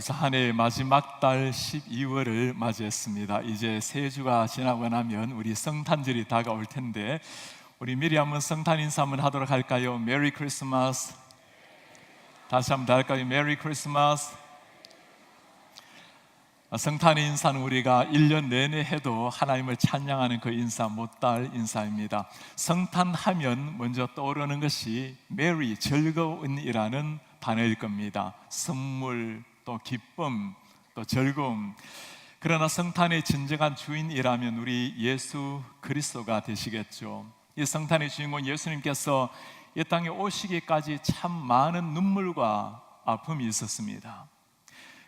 벌써 한 해의 마지막 달 12월을 맞이했습니다. 이제 세 주가 지나고 나면 우리 성탄절이 다가올 텐데 우리 미리 한번 성탄 인사 한번 하도록 할까요? 메리 크리스마스. 다시 한번 더 할까요? 메리 크리스마스. 성탄 인사는 우리가 1년 내내 해도 하나님을 찬양하는 그 인사, 못다할 인사입니다. 성탄하면 먼저 떠오르는 것이 메리, 즐거운이라는 단어일 겁니다. 선물, 또 기쁨, 또 즐거움. 그러나 성탄의 진정한 주인이라면 우리 예수 그리스도가 되시겠죠. 이 성탄의 주인공 예수님께서 이 땅에 오시기까지 참 많은 눈물과 아픔이 있었습니다.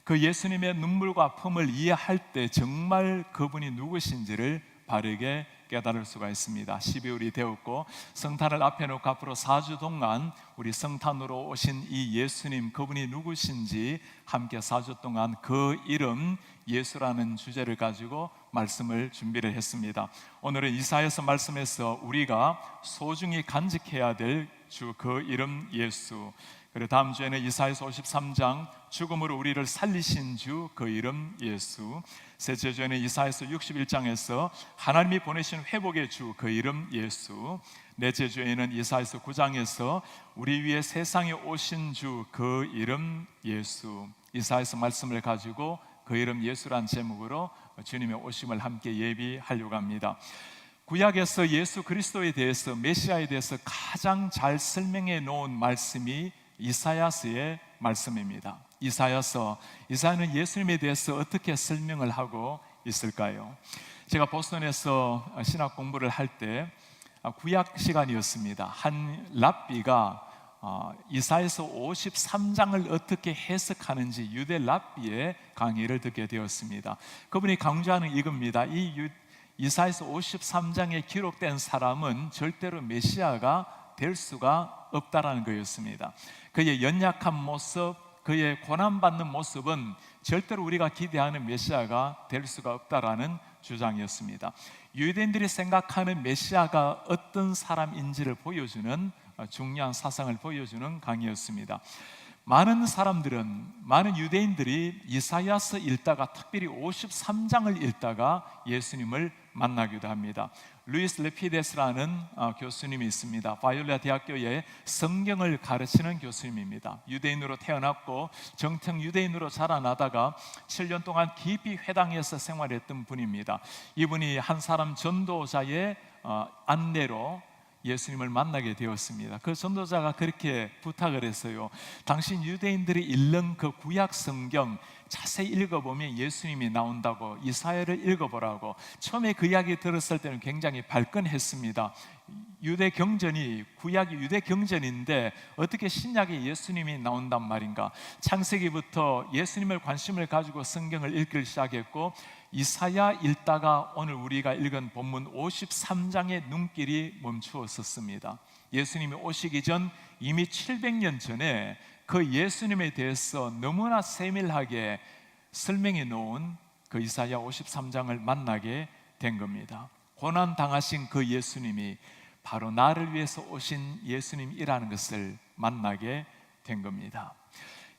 그 예수님의 눈물과 아픔을 이해할 때 정말 그분이 누구신지를 바르게 깨달을 수가 있습니다. 12월이 되었고 성탄을 앞에 놓고 앞으로 4주 동안 우리 성탄으로 오신 이 예수님, 그분이 누구신지 함께 4주 동안 그 이름 예수라는 주제를 가지고 말씀을 준비를 했습니다. 오늘은 이사야서 말씀에서 우리가 소중히 간직해야 될 주 그 이름 예수, 그리고 다음 주에는 이사야서 53장 죽음으로 우리를 살리신 주 그 이름 예수, 셋째 주에는 이사야서 61장에서 하나님이 보내신 회복의 주 그 이름 예수, 넷째 주에는 이사야서 9장에서 우리 위에 세상에 오신 주 그 이름 예수, 이사야서 말씀을 가지고 그 이름 예수란 제목으로 주님의 오심을 함께 예비하려고 합니다. 구약에서 예수 그리스도에 대해서, 메시아에 대해서 가장 잘 설명해 놓은 말씀이 이사야서의 말씀입니다. 이사야는 예수님에 대해서 어떻게 설명을 하고 있을까요? 제가 보스턴에서 신학 공부를 할 때 구약 시간이었습니다. 한 랍비가 이사야서 53장을 어떻게 해석하는지 유대 랍비의 강의를 듣게 되었습니다. 그분이 강조하는 이겁니다. 이사야서 53장에 기록된 사람은 절대로 메시아가 될 수가 없다라는 거였습니다. 그의 연약한 모습, 그의 고난받는 모습은 절대로 우리가 기대하는 메시아가 될 수가 없다라는 주장이었습니다. 유대인들이 생각하는 메시아가 어떤 사람인지를 보여주는 중요한 사상을 보여주는 강의였습니다. 많은 유대인들이 이사야서 읽다가, 특별히 53장을 읽다가 예수님을 만나기도 합니다. 루이스 레피데스라는 교수님이 있습니다. 바이올리아 대학교에 성경을 가르치는 교수님입니다. 유대인으로 태어났고 정통 유대인으로 자라나다가 7년 동안 깊이 회당에서 생활했던 분입니다. 이분이 한 사람 전도자의 안내로 예수님을 만나게 되었습니다. 그 전도자가 그렇게 부탁을 했어요. 당신 유대인들이 읽는 그 구약 성경 자세히 읽어보면 예수님이 나온다고, 이사야를 읽어보라고. 처음에 그 이야기 들었을 때는 굉장히 발끈했습니다. 유대 경전이, 구약이 유대 경전인데 어떻게 신약에 예수님이 나온단 말인가. 창세기부터 예수님을 관심을 가지고 성경을 읽기 시작했고, 이사야 읽다가 오늘 우리가 읽은 본문 53장의 눈길이 멈추었었습니다. 예수님이 오시기 전 이미 700년 전에 그 예수님에 대해서 너무나 세밀하게 설명해 놓은 그 이사야 53장을 만나게 된 겁니다. 고난 당하신 그 예수님이 바로 나를 위해서 오신 예수님이라는 것을 만나게 된 겁니다.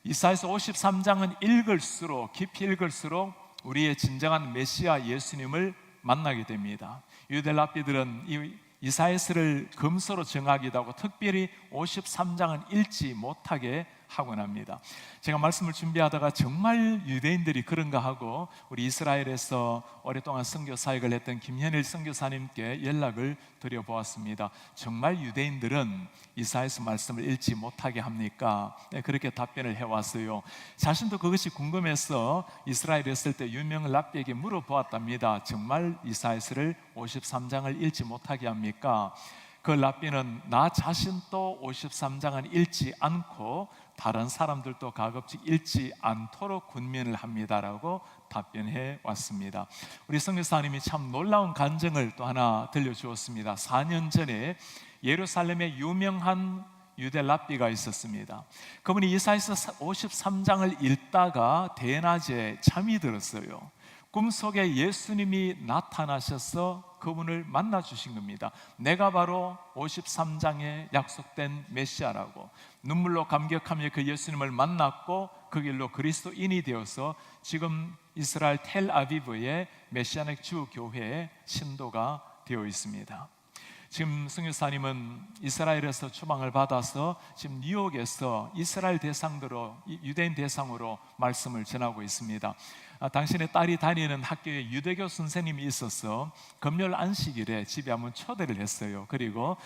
이사야서 53장은 읽을수록, 깊이 읽을수록 우리의 진정한 메시아 예수님을 만나게 됩니다. 유대 랍비들은 이 이사야서를 금서로 정하기도 하고 특별히 53장은 읽지 못하게 하곤 합니다. 제가 말씀을 준비하다가 정말 유대인들이 그런가 하고 우리 이스라엘에서 오랫동안 선교 사역을 했던 김현일 선교사님께 연락을 드려보았습니다. 정말 유대인들은 이사야서 말씀을 읽지 못하게 합니까? 네, 그렇게 답변을 해왔어요. 자신도 그것이 궁금해서 이스라엘에 있을 때 유명 랍비에게 물어보았답니다. 정말 이사야서를 53장을 읽지 못하게 합니까? 그 랍비는 나 자신도 53장은 읽지 않고 다른 사람들도 가급적 읽지 않도록 권면을 합니다라고 답변해 왔습니다. 우리 선교사님이 참 놀라운 간증을 또 하나 들려주었습니다. 4년 전에 예루살렘에 유명한 유대 랍비가 있었습니다. 그분이 이사야서 53장을 읽다가 대낮에 잠이 들었어요. 꿈속에 예수님이 나타나셔서 그분을 만나 주신 겁니다. 내가 바로 53장에 약속된 메시아라고, 눈물로 감격하며 그 예수님을 만났고 그 길로 그리스도인이 되어서 지금 이스라엘 텔아비브의 메시아닉 주 교회의 신도가 되어 있습니다. 지금 승유사님은 이스라엘에서 추방을 받아서 지금 뉴욕에서 이스라엘 대상으로, 유대인 대상으로 말씀을 전하고 있습니다. 당신의 딸이 다니는 학교에 유대교 선생님이 있어서 금요일 안식일에 집에 한번 초대를 했어요. 그리고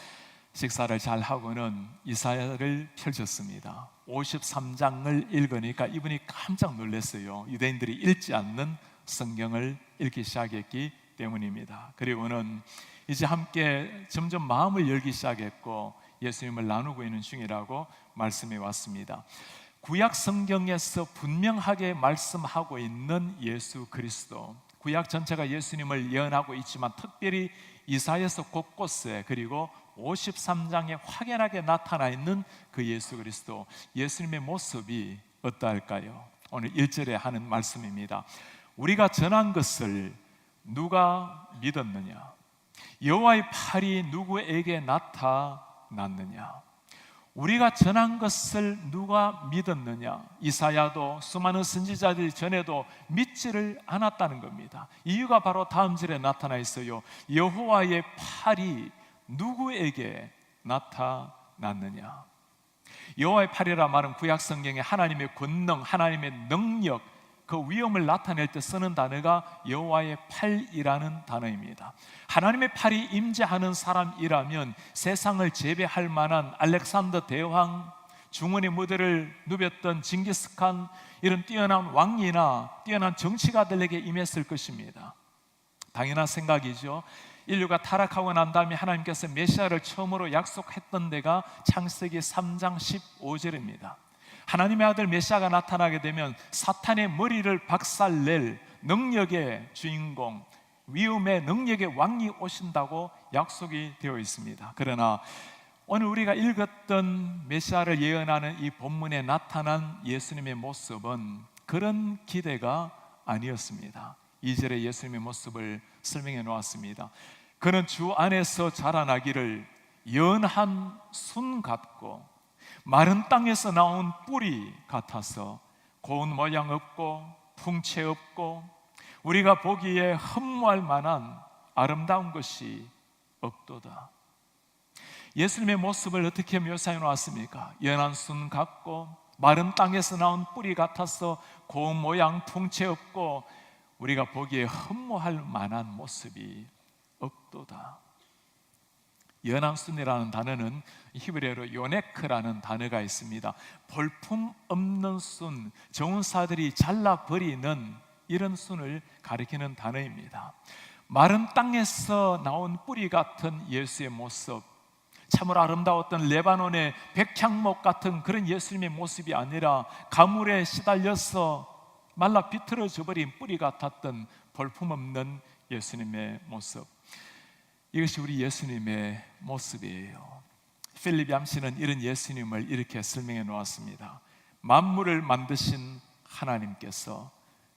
식사를 잘 하고는 이사야를 펼쳤습니다. 53장을 읽으니까 이분이 깜짝 놀랐어요. 유대인들이 읽지 않는 성경을 읽기 시작했기 때문입니다. 그리고는 이제 함께 점점 마음을 열기 시작했고 예수님을 나누고 있는 중이라고 말씀해 왔습니다. 구약 성경에서 분명하게 말씀하고 있는 예수 그리스도, 구약 전체가 예수님을 예언하고 있지만 특별히 이사야서 곳곳에 그리고 53장에 확연하게 나타나 있는 그 예수 그리스도, 예수님의 모습이 어떠할까요? 오늘 1절에 하는 말씀입니다. 우리가 전한 것을 누가 믿었느냐? 여호와의 팔이 누구에게 나타났느냐? 우리가 전한 것을 누가 믿었느냐? 이사야도 수많은 선지자들이 전에도 믿지를 않았다는 겁니다. 이유가 바로 다음 절에 나타나 있어요. 여호와의 팔이 누구에게 나타났느냐? 여호와의 팔이라 말은 구약 성경에 하나님의 권능, 하나님의 능력, 그 위엄을 나타낼 때 쓰는 단어가 여호와의 팔이라는 단어입니다. 하나님의 팔이 임재하는 사람이라면 세상을 제배할 만한 알렉산더 대왕, 중원의 무대를 누볐던 징기스칸, 이런 뛰어난 왕이나 뛰어난 정치가들에게 임했을 것입니다. 당연한 생각이죠. 인류가 타락하고 난 다음에 하나님께서 메시아를 처음으로 약속했던 데가 창세기 3장 15절입니다. 하나님의 아들 메시아가 나타나게 되면 사탄의 머리를 박살낼 능력의 주인공, 위엄의 능력의 왕이 오신다고 약속이 되어 있습니다. 그러나 오늘 우리가 읽었던 메시아를 예언하는 이 본문에 나타난 예수님의 모습은 그런 기대가 아니었습니다. 2절에 예수님의 모습을 설명해 놓았습니다. 그는 주 안에서 자라나기를 연한 순 같고 마른 땅에서 나온 뿌리 같아서 고운 모양 없고 풍채 없고 우리가 보기에 흠모할 만한 아름다운 것이 없도다. 예수님의 모습을 어떻게 묘사해 놓았습니까? 연한 순 같고 마른 땅에서 나온 뿌리 같아서 고운 모양 풍채 없고 우리가 보기에 흠모할 만한 모습이 없도다. 연한 순이라는 단어는 히브리어로 요네크라는 단어가 있습니다. 볼품 없는 순, 정운사들이 잘라버리는 이런 순을 가리키는 단어입니다. 마른 땅에서 나온 뿌리 같은 예수의 모습, 참으로 아름다웠던 레바논의 백향목 같은 그런 예수님의 모습이 아니라 가물에 시달려서 말라 비틀어져 버린 뿌리 같았던 볼품없는 예수님의 모습, 이것이 우리 예수님의 모습이에요. 필립 얌씨는 이런 예수님을 이렇게 설명해 놓았습니다. 만물을 만드신 하나님께서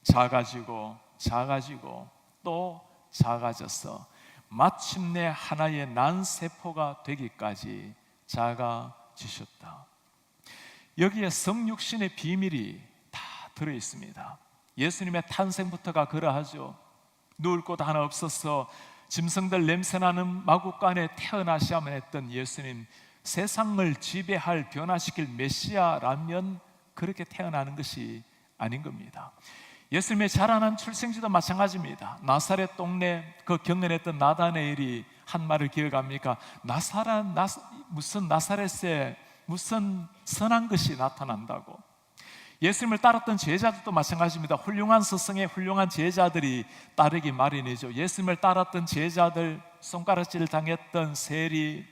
작아지고 작아지고 또 작아져서 마침내 하나의 난세포가 되기까지 작아지셨다. 여기에 성육신의 비밀이 다 들어있습니다. 예수님의 탄생부터가 그러하죠. 누울 곳 하나 없어서 짐승들 냄새나는 마구간에 태어나셔야만 했던 예수님, 세상을 지배할, 변화시킬 메시아라면 그렇게 태어나는 것이 아닌 겁니다. 예수님의 자라난 출생지도 마찬가지입니다. 나사렛 동네 그 경연했던 나다네엘이 한 말을 기억합니까? 무슨 나사렛에 무슨 선한 것이 나타난다고. 예수님을 따랐던 제자들도 마찬가지입니다. 훌륭한 스승의 훌륭한 제자들이 따르기 마련이죠. 예수님을 따랐던 제자들, 손가락질 당했던 세리,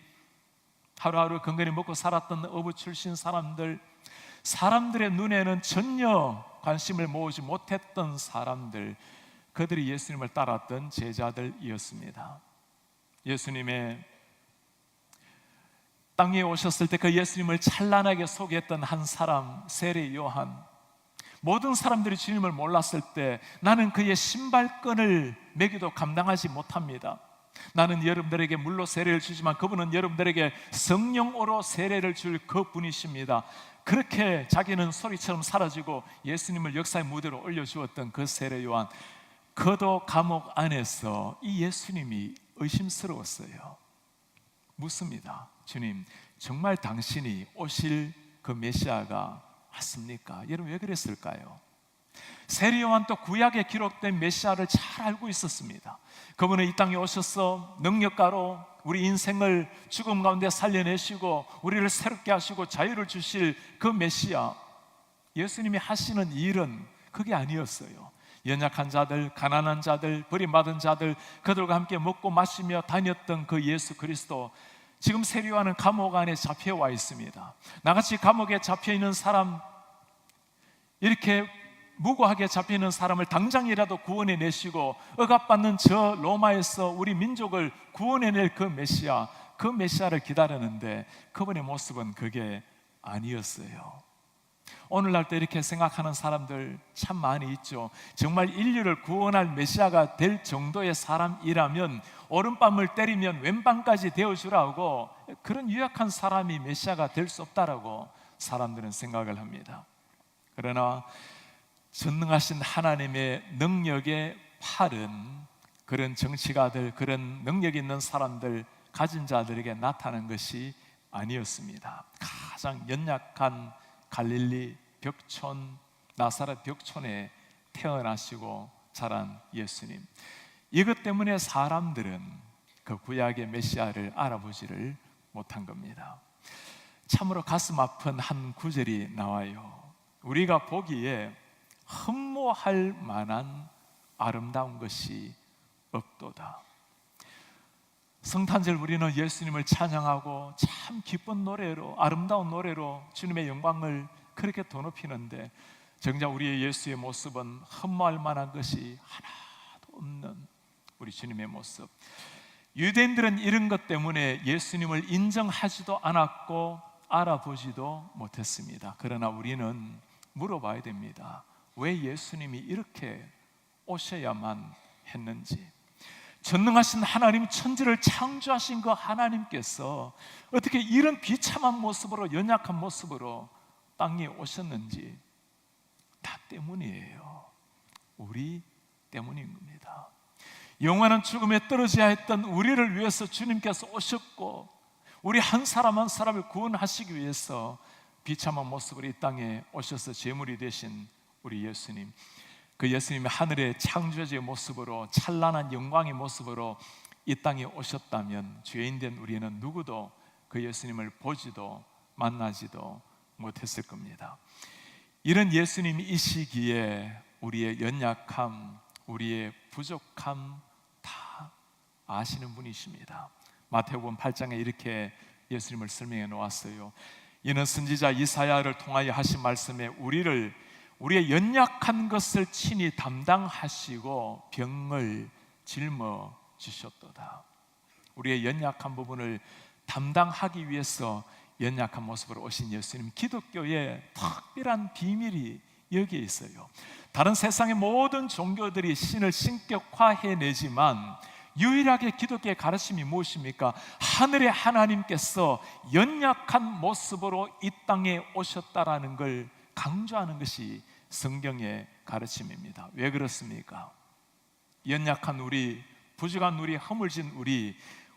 하루하루 건강히 먹고 살았던 어부 출신 사람들의 눈에는 전혀 관심을 모으지 못했던 사람들, 그들이 예수님을 따랐던 제자들이었습니다. 예수님의 땅에 오셨을 때 그 예수님을 찬란하게 소개했던 한 사람, 세례 요한. 모든 사람들이 주님을 몰랐을 때 나는 그의 신발끈을 매기도 감당하지 못합니다. 나는 여러분들에게 물로 세례를 주지만 그분은 여러분들에게 성령으로 세례를 줄 그분이십니다. 그렇게 자기는 소리처럼 사라지고 예수님을 역사의 무대로 올려주었던 그 세례 요한, 그도 감옥 안에서 이 예수님이 의심스러웠어요. 묻습니다. 주님, 정말 당신이 오실 그 메시아가 맞습니까? 여러분, 왜 그랬을까요? 세례 요한도 구약에 기록된 메시아를 잘 알고 있었습니다. 그분은 이 땅에 오셔서 능력가로 우리 인생을 죽음 가운데 살려내시고 우리를 새롭게 하시고 자유를 주실 그 메시아, 예수님이 하시는 일은 그게 아니었어요. 연약한 자들, 가난한 자들, 버림받은 자들, 그들과 함께 먹고 마시며 다녔던 그 예수 그리스도, 지금 세례 요한은 감옥 안에 잡혀와 있습니다. 나같이 감옥에 잡혀있는 사람, 이렇게 무고하게 잡히는 사람을 당장이라도 구원해 내시고 억압받는 저 로마에서 우리 민족을 구원해낼 그 메시아를 기다렸는데 그분의 모습은 그게 아니었어요. 오늘날도 이렇게 생각하는 사람들 참 많이 있죠. 정말 인류를 구원할 메시아가 될 정도의 사람이라면 오른밤을 때리면 왼밤까지 되어주라고, 그런 유약한 사람이 메시아가 될 수 없다라고 사람들은 생각을 합니다. 그러나 전능하신 하나님의 능력의 팔은 그런 정치가들, 그런 능력 있는 사람들, 가진 자들에게 나타난 것이 아니었습니다. 가장 연약한 갈릴리 벽촌, 나사렛 벽촌에 태어나시고 자란 예수님, 이것 때문에 사람들은 그 구약의 메시아를 알아보지를 못한 겁니다. 참으로 가슴 아픈 한 구절이 나와요. 우리가 보기에 흠모할 만한 아름다운 것이 없도다. 성탄절 우리는 예수님을 찬양하고 참 기쁜 노래로, 아름다운 노래로 주님의 영광을 그렇게 더높이는데 정작 우리의 예수의 모습은 흠모할 만한 것이 하나도 없는 우리 주님의 모습. 유대인들은 이런 것 때문에 예수님을 인정하지도 않았고 알아보지도 못했습니다. 그러나 우리는 물어봐야 됩니다. 왜 예수님이 이렇게 오셔야만 했는지. 전능하신 하나님, 천지를 창조하신 그 하나님께서 어떻게 이런 비참한 모습으로, 연약한 모습으로 땅에 오셨는지, 다 때문이에요. 우리 때문인 겁니다. 영원한 죽음에 떨어져야 했던 우리를 위해서 주님께서 오셨고, 우리 한 사람 한 사람을 구원하시기 위해서 비참한 모습으로 이 땅에 오셔서 제물이 되신 우리 예수님, 그 예수님이 하늘의 창조주의 모습으로, 찬란한 영광의 모습으로 이 땅에 오셨다면 죄인된 우리는 누구도 그 예수님을 보지도 만나지도 못했을 겁니다. 이런 예수님이 이 시기에 우리의 연약함, 우리의 부족함 다 아시는 분이십니다. 마태복음 8장에 이렇게 예수님을 설명해 놓았어요. 이는 선지자 이사야를 통하여 하신 말씀에 우리의 연약한 것을 친히 담당하시고 병을 짊어지셨도다. 우리의 연약한 부분을 담당하기 위해서 연약한 모습으로 오신 예수님, 기독교의 특별한 비밀이 여기에 있어요. 다른 세상의 모든 종교들이 신을 신격화해내지만 유일하게 기독교의 가르침이 무엇입니까? 하늘의 하나님께서 연약한 모습으로 이 땅에 오셨다라는 걸 강조하는 것이 성경의 가르침입니다. 왜 그렇습니까? 연약한 우리, 부족한 우리, 허물진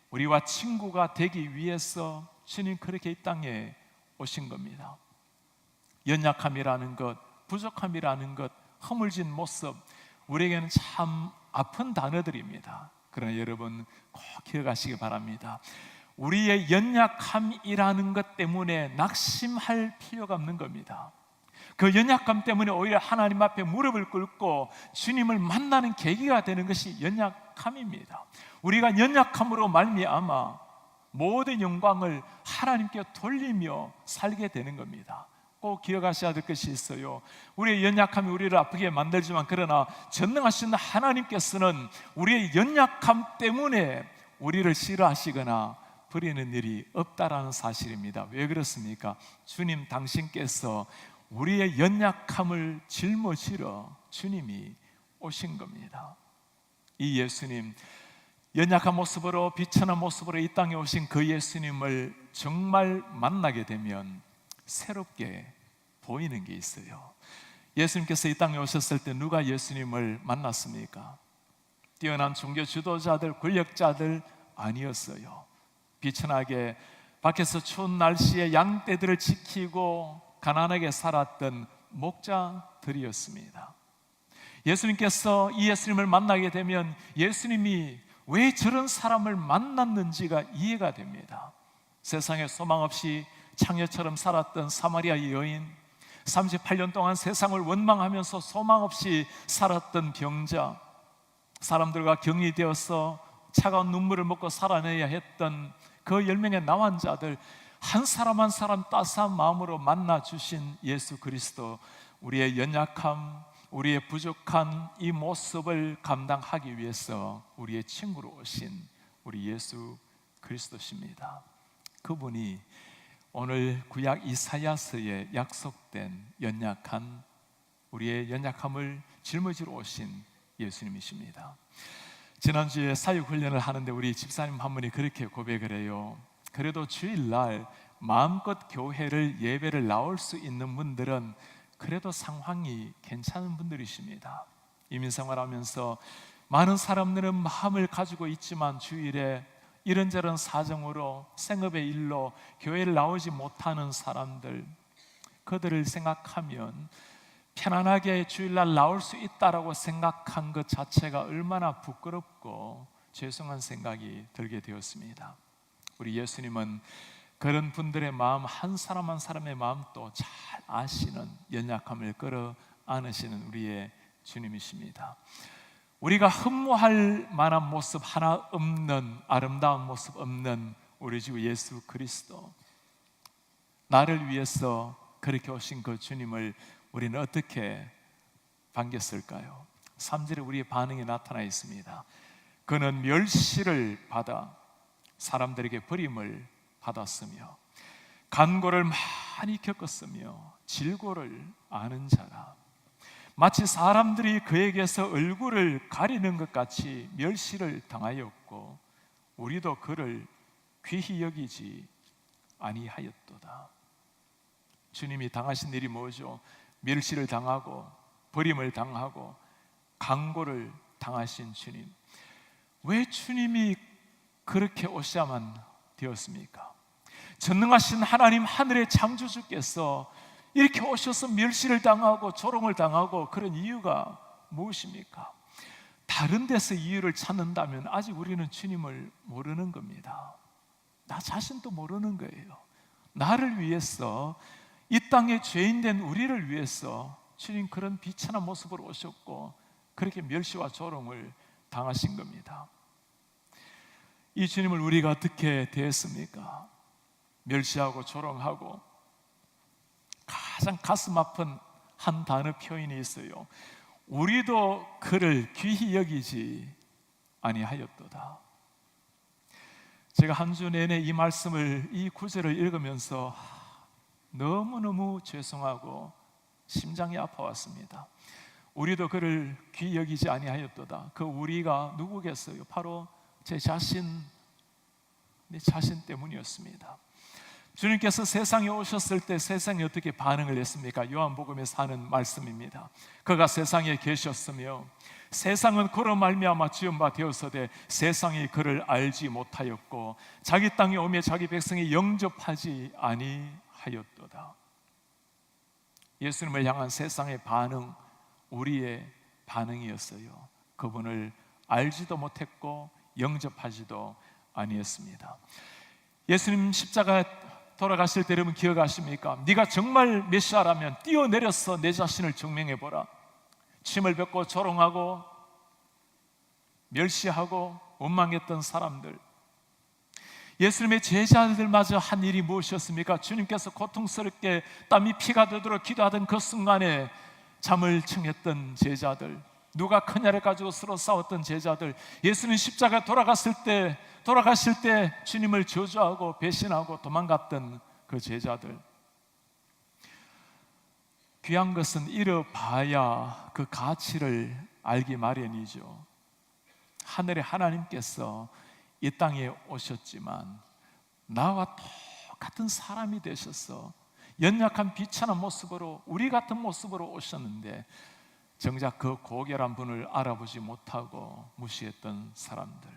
우리와 친구가 되기 위해서 주님 그렇게 이 땅에 오신 겁니다. 연약함이라는 것, 부족함이라는 것, 허물진 모습, 우리에게는 참 아픈 단어들입니다. 그러나 여러분 꼭 기억하시기 바랍니다. 우리의 연약함이라는 것 때문에 낙심할 필요가 없는 겁니다. 그 연약함 때문에 오히려 하나님 앞에 무릎을 꿇고 주님을 만나는 계기가 되는 것이 연약함입니다. 우리가 연약함으로 말미암아 모든 영광을 하나님께 돌리며 살게 되는 겁니다. 꼭 기억하셔야 될 것이 있어요. 우리의 연약함이 우리를 아프게 만들지만, 그러나 전능하신 하나님께서는 우리의 연약함 때문에 우리를 싫어하시거나 버리는 일이 없다라는 사실입니다. 왜 그렇습니까? 주님 당신께서 우리의 연약함을 짊어지러 주님이 오신 겁니다. 이 예수님, 연약한 모습으로 비천한 모습으로 이 땅에 오신 그 예수님을 정말 만나게 되면 새롭게 보이는 게 있어요. 예수님께서 이 땅에 오셨을 때 누가 예수님을 만났습니까? 뛰어난 종교 지도자들, 권력자들 아니었어요. 비천하게 밖에서 추운 날씨에 양떼들을 지키고 가난하게 살았던 목자들이었습니다. 예수님께서 이 예수님을 만나게 되면 예수님이 왜 저런 사람을 만났는지가 이해가 됩니다. 세상에 소망 없이 창녀처럼 살았던 사마리아 여인, 38년 동안 세상을 원망하면서 소망 없이 살았던 병자, 사람들과 격리되어서 차가운 눈물을 먹고 살아내야 했던 그 10명의 나환자들, 한 사람 한 사람 따스한 마음으로 만나주신 예수 그리스도, 우리의 연약함, 우리의 부족한 이 모습을 감당하기 위해서 우리의 친구로 오신 우리 예수 그리스도십니다. 그분이 오늘 구약 이사야서에 약속된 연약한 우리의 연약함을 짊어지러 오신 예수님이십니다. 지난주에 사역훈련을 하는데 우리 집사님 한 분이 그렇게 고백을 해요. 그래도 주일날 마음껏 교회를 예배를 나올 수 있는 분들은 그래도 상황이 괜찮은 분들이십니다. 이민생활하면서 많은 사람들은 마음을 가지고 있지만 주일에 이런저런 사정으로 생업의 일로 교회를 나오지 못하는 사람들, 그들을 생각하면 편안하게 주일날 나올 수 있다라고 생각한 것 자체가 얼마나 부끄럽고 죄송한 생각이 들게 되었습니다. 우리 예수님은 그런 분들의 마음, 한 사람 한 사람의 마음도 잘 아시는, 연약함을 끌어 안으시는 우리의 주님이십니다. 우리가 흠모할 만한 모습 하나 없는, 아름다운 모습 없는 우리 주 예수 그리스도, 나를 위해서 그렇게 오신 그 주님을 우리는 어떻게 반겼을까요? 3절에 우리의 반응이 나타나 있습니다. 그는 멸시를 받아 사람들에게 버림을 받았으며 간고를 많이 겪었으며 질고를 아는 자라. 마치 사람들이 그에게서 얼굴을 가리는 것 같이 멸시를 당하였고 우리도 그를 귀히 여기지 아니하였도다. 주님이 당하신 일이 뭐죠? 멸시를 당하고 버림을 당하고 간고를 당하신 주님. 왜 주님이 그렇게 오셔야만 되었습니까? 전능하신 하나님, 하늘의 창조주께서 이렇게 오셔서 멸시를 당하고 조롱을 당하고 그런 이유가 무엇입니까? 다른 데서 이유를 찾는다면 아직 우리는 주님을 모르는 겁니다. 나 자신도 모르는 거예요. 나를 위해서, 이 땅에 죄인된 우리를 위해서 주님 그런 비천한 모습으로 오셨고 그렇게 멸시와 조롱을 당하신 겁니다. 이 주님을 우리가 어떻게 대했습니까? 멸시하고 조롱하고 가장 가슴 아픈 한 단어 표현이 있어요. 우리도 그를 귀히 여기지 아니하였도다. 제가 한 주 내내 이 말씀을, 이 구절을 읽으면서 너무너무 죄송하고 심장이 아파왔습니다. 우리도 그를 귀히 여기지 아니하였도다. 그 우리가 누구겠어요? 바로 제 자신, 내 자신 때문이었습니다. 주님께서 세상에 오셨을 때 세상이 어떻게 반응을 했습니까? 요한복음에서 하는 말씀입니다. 그가 세상에 계셨으며 세상은 그로 말미암아 지은 바 되었으되 세상이 그를 알지 못하였고 자기 땅에 오며 자기 백성이 영접하지 아니하였도다. 예수님을 향한 세상의 반응, 우리의 반응이었어요. 그분을 알지도 못했고 영접하지도 아니했습니다. 예수님 십자가 돌아가실 때 여러분 기억하십니까? 네가 정말 메시아라면 뛰어내려서 내 자신을 증명해보라. 침을 뱉고 조롱하고 멸시하고 원망했던 사람들, 예수님의 제자들마저 한 일이 무엇이었습니까? 주님께서 고통스럽게 땀이 피가 되도록 기도하던 그 순간에 잠을 청했던 제자들, 누가 크냐를 가지고 서로 싸웠던 제자들, 예수님 십자가 돌아가실 때 주님을 저주하고 배신하고 도망갔던 그 제자들. 귀한 것은 잃어봐야 그 가치를 알기 마련이죠. 하늘의 하나님께서 이 땅에 오셨지만 나와 똑같은 사람이 되셔서 연약한 비천한 모습으로, 우리 같은 모습으로 오셨는데 정작 그 고결한 분을 알아보지 못하고 무시했던 사람들,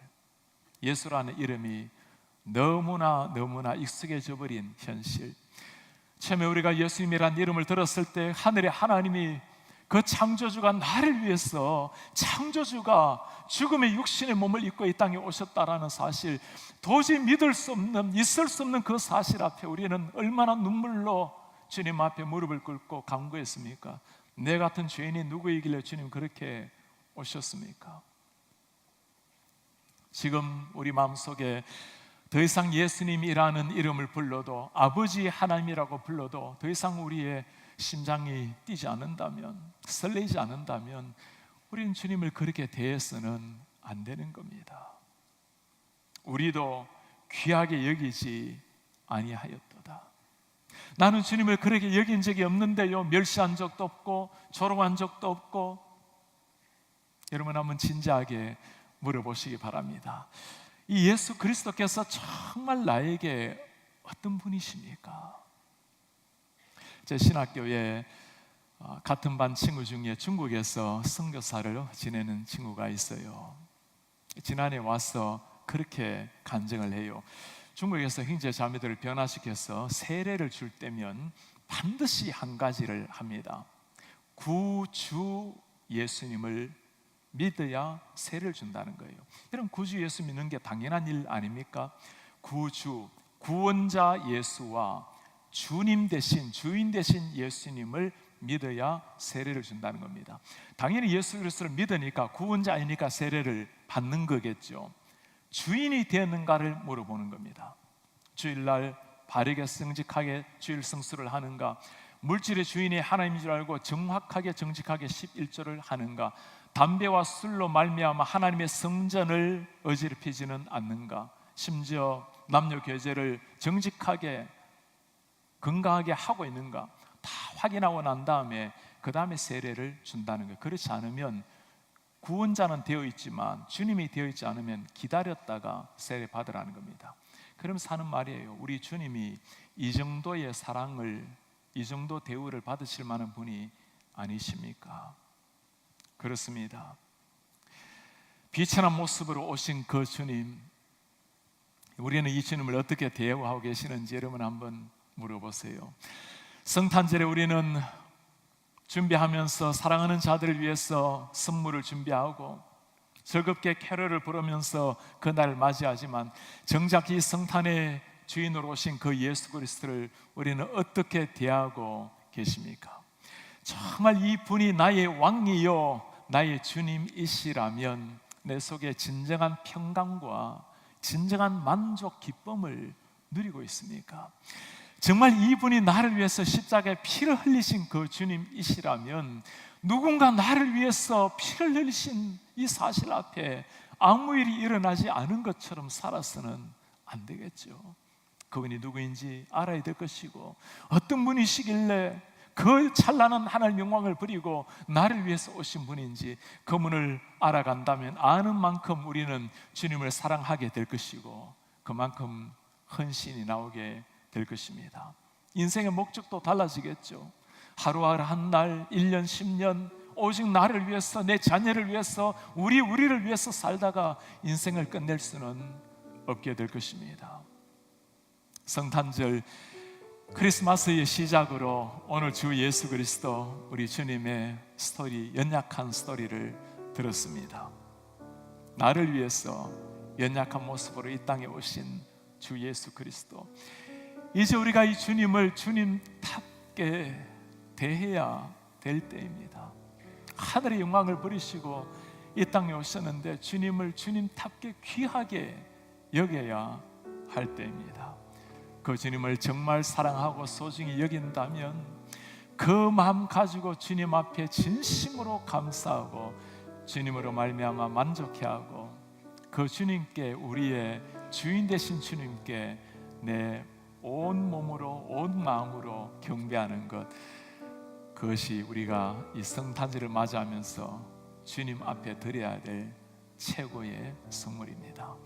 예수라는 이름이 너무나 익숙해져 버린 현실. 처음에 우리가 예수님이라는 이름을 들었을 때 하늘의 하나님이, 그 창조주가 나를 위해서, 창조주가 죽음의 육신의 몸을 입고 이 땅에 오셨다라는 사실, 도저히 믿을 수 없는, 있을 수 없는 그 사실 앞에 우리는 얼마나 눈물로 주님 앞에 무릎을 꿇고 간구했습니까? 내 같은 죄인이 누구이길래 주님 그렇게 오셨습니까? 지금 우리 마음속에 더 이상 예수님이라는 이름을 불러도, 아버지 하나님이라고 불러도 더 이상 우리의 심장이 뛰지 않는다면, 설레지 않는다면 우리는 주님을 그렇게 대해서는 안 되는 겁니다. 우리도 귀하게 여기지 아니하였도다. 나는 주님을 그렇게 여긴 적이 없는데요, 멸시한 적도 없고 조롱한 적도 없고. 여러분 한번 진지하게 물어보시기 바랍니다. 이 예수 그리스도께서 정말 나에게 어떤 분이십니까? 제 신학교에 같은 반 친구 중에 중국에서 선교사를 지내는 친구가 있어요. 지난해 와서 그렇게 간증을 해요. 중국에서 형제 자매들을 변화시켜서 세례를 줄 때면 반드시 한 가지를 합니다. 구주 예수님을 믿어야 세례를 준다는 거예요. 여러분, 구주 예수 믿는 게 당연한 일 아닙니까? 구주, 구원자 예수와 주님 대신, 주인 대신 예수님을 믿어야 세례를 준다는 겁니다. 당연히 예수 그리스도를 믿으니까, 구원자이니까 세례를 받는 거겠죠. 주인이 되었는가를 물어보는 겁니다. 주일날 바르게 정직하게 주일 성수를 하는가? 물질의 주인이 하나님인 줄 알고 정확하게 정직하게 11조를 하는가? 담배와 술로 말미암아 하나님의 성전을 어지럽히지는 않는가? 심지어 남녀 교제를 정직하게 건강하게 하고 있는가? 다 확인하고 난 다음에 그 다음에 세례를 준다는 거예요. 그렇지 않으면, 구원자는 되어 있지만 주님이 되어 있지 않으면 기다렸다가 세례 받으라는 겁니다. 그러면서 하는 말이에요. 우리 주님이 이 정도의 사랑을, 이 정도 대우를 받으실 만한 분이 아니십니까? 그렇습니다. 비천한 모습으로 오신 그 주님, 우리는 이 주님을 어떻게 대우하고 계시는지 여러분 한번 물어보세요. 성탄절에 우리는 준비하면서 사랑하는 자들을 위해서 선물을 준비하고 즐겁게 캐럴을 부르면서 그날을 맞이하지만, 정작 이 성탄의 주인으로 오신 그 예수 그리스도를 우리는 어떻게 대하고 계십니까? 정말 이 분이 나의 왕이요 나의 주님이시라면 내 속에 진정한 평강과 진정한 만족, 기쁨을 누리고 있습니까? 정말 이분이 나를 위해서 십자가에 피를 흘리신 그 주님이시라면, 누군가 나를 위해서 피를 흘리신 이 사실 앞에 아무 일이 일어나지 않은 것처럼 살아서는 안 되겠죠. 그분이 누구인지 알아야 될 것이고, 어떤 분이시길래 그 찬란한 하나님 영광을 버리고 나를 위해서 오신 분인지 그분을 알아간다면, 아는 만큼 우리는 주님을 사랑하게 될 것이고 그만큼 헌신이 나오게 될 것입니다. 인생의 목적도 달라지겠죠. 하루하루 한 날, 1년, 10년 오직 나를 위해서, 내 자녀를 위해서, 우리를 위해서 살다가 인생을 끝낼 수는 없게 될 것입니다. 성탄절 크리스마스의 시작으로 오늘 주 예수 그리스도, 우리 주님의 스토리, 연약한 스토리를 들었습니다. 나를 위해서 연약한 모습으로 이 땅에 오신 주 예수 그리스도, 이제 우리가 이 주님을 주님답게 대해야 될 때입니다. 하늘의 영광을 버리시고 이 땅에 오셨는데 주님을 주님답게 귀하게 여겨야 할 때입니다. 그 주님을 정말 사랑하고 소중히 여긴다면 그 마음 가지고 주님 앞에 진심으로 감사하고 주님으로 말미암아 만족해하고 그 주님께, 우리의 주인 되신 주님께 내 온 몸으로 온 마음으로 경배하는 것, 그것이 우리가 이 성탄절을 맞이하면서 주님 앞에 드려야 될 최고의 선물입니다.